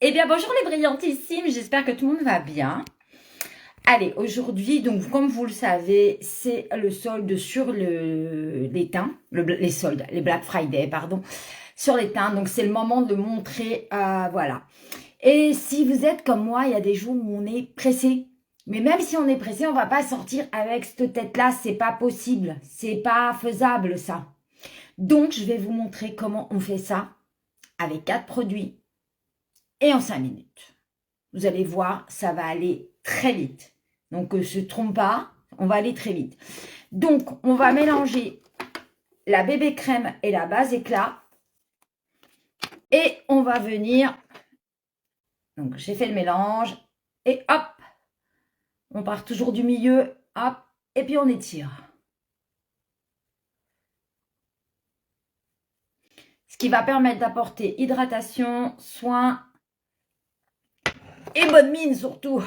Eh bien, bonjour les brillantissimes, j'espère que tout le monde va bien. Allez, aujourd'hui, donc comme vous le savez, c'est le solde sur les teints, les soldes, les Black Friday, pardon, sur les teints. Donc c'est le moment de montrer, voilà. Et si vous êtes comme moi, il y a des jours où on est pressé. Mais même si on est pressé, on va pas sortir avec cette tête-là, c'est pas possible, c'est pas faisable ça. Donc je vais vous montrer comment on fait ça avec 4 produits et en 5 minutes. Vous allez voir, ça va aller très vite. Donc, ne se trompe pas, on va aller très vite. Donc, on va mélanger la bébé crème et la base éclat. Et on va venir... Donc, j'ai fait le mélange. Et hop, on part toujours du milieu. Hop, et puis on étire. Ce qui va permettre d'apporter hydratation, soin et bonne mine surtout.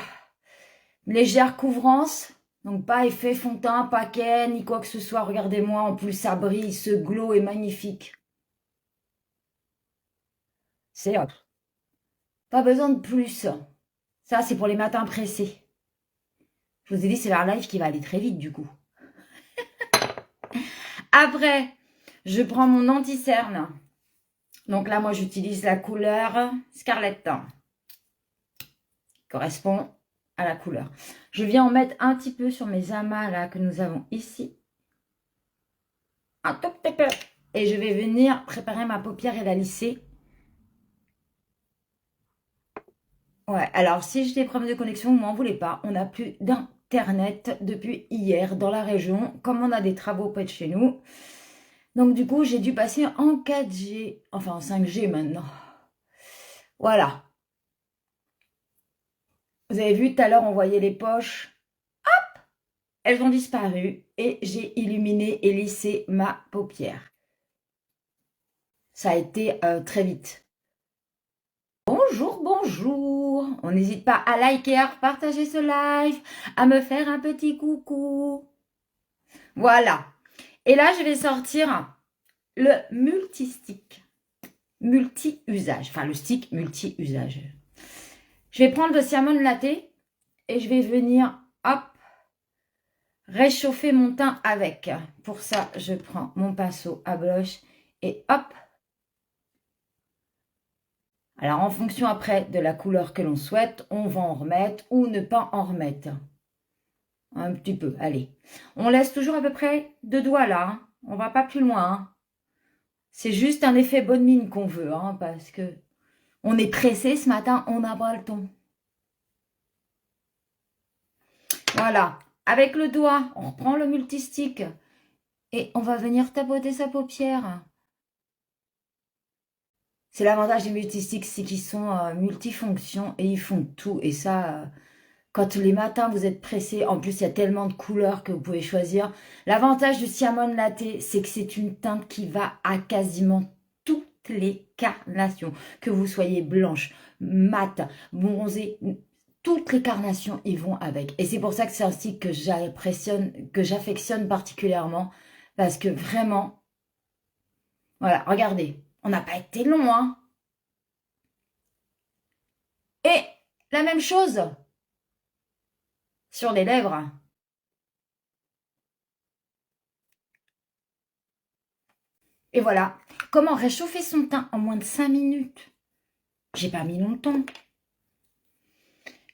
Légère couvrance. Donc, pas effet fond de teint, paquet, ni quoi que ce soit. Regardez-moi, en plus, ça brille, ce glow est magnifique. C'est hop. Pas besoin de plus. Ça, c'est pour les matins pressés. Je vous ai dit, c'est la live qui va aller très vite, du coup. Après, je prends mon anti-cerne. Donc là, moi, j'utilise la couleur Scarlet. Qui correspond à la couleur. Je viens en mettre un petit peu sur mes amas, là, que nous avons ici. Un tout petit peu. Et je vais venir préparer ma paupière et la lisser. Ouais, alors si j'ai des problèmes de connexion, vous m'en voulez pas. On n'a plus d'internet depuis hier dans la région, comme on a des travaux près de chez nous. Donc du coup, j'ai dû passer en 4G, enfin en 5G maintenant. Voilà. Vous avez vu tout à l'heure, on voyait les poches. Hop, elles ont disparu et j'ai illuminé et lissé ma paupière. Ça a été très vite. Bonjour, bonjour. On n'hésite pas à liker, à partager ce live, à me faire un petit coucou. Voilà. Et là, je vais sortir le multi-stick. Multi-usage. Enfin, le stick multi-usage. Je vais prendre le Cinnamon Latte et je vais venir, hop, réchauffer mon teint avec. Pour ça, je prends mon pinceau à blush et hop. Alors, en fonction après de la couleur que l'on souhaite, on va en remettre ou ne pas en remettre. Un petit peu, allez. On laisse toujours à peu près 2 doigts là. Hein. On va pas plus loin. Hein. C'est juste un effet bonne mine qu'on veut, hein, parce que on est pressé ce matin, on n'a pas le temps. Voilà. Avec le doigt, on reprend le multistick et on va venir tapoter sa paupière. C'est l'avantage des multisticks, c'est qu'ils sont multifonctions et ils font tout. Et ça, quand les matins vous êtes pressé, en plus il y a tellement de couleurs que vous pouvez choisir. L'avantage du Cinnamon Latte, c'est que c'est une teinte qui va à quasiment toutes les carnations. Que vous soyez blanche, mate, bronzée, toutes les carnations y vont avec. Et c'est pour ça que c'est un style que j'affectionne particulièrement. Parce que vraiment, voilà, regardez, on n'a pas été long, hein. Et la même chose sur les lèvres. Et voilà, comment réchauffer son teint en moins de 5 minutes. J'ai pas mis longtemps.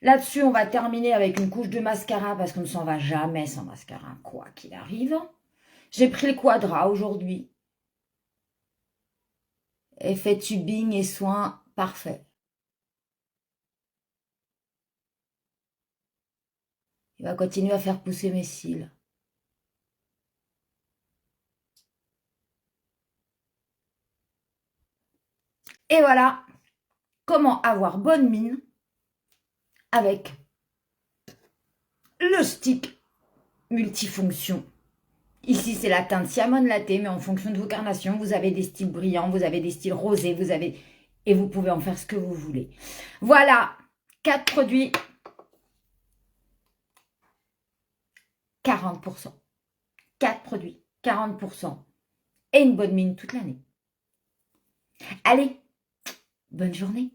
Là-dessus, on va terminer avec une couche de mascara parce qu'on ne s'en va jamais sans mascara, quoi qu'il arrive. J'ai pris le Quadra aujourd'hui. Effet tubing et soin parfait. Il va continuer à faire pousser mes cils. Et voilà comment avoir bonne mine avec le stick multifonction. Ici, c'est la teinte Cinnamon Latte, mais en fonction de vos carnations, vous avez des styles brillants, vous avez des styles rosés, et vous pouvez en faire ce que vous voulez. Voilà, 4 produits, 40%. 4 produits, 40%. Et une bonne mine toute l'année. Allez, bonne journée.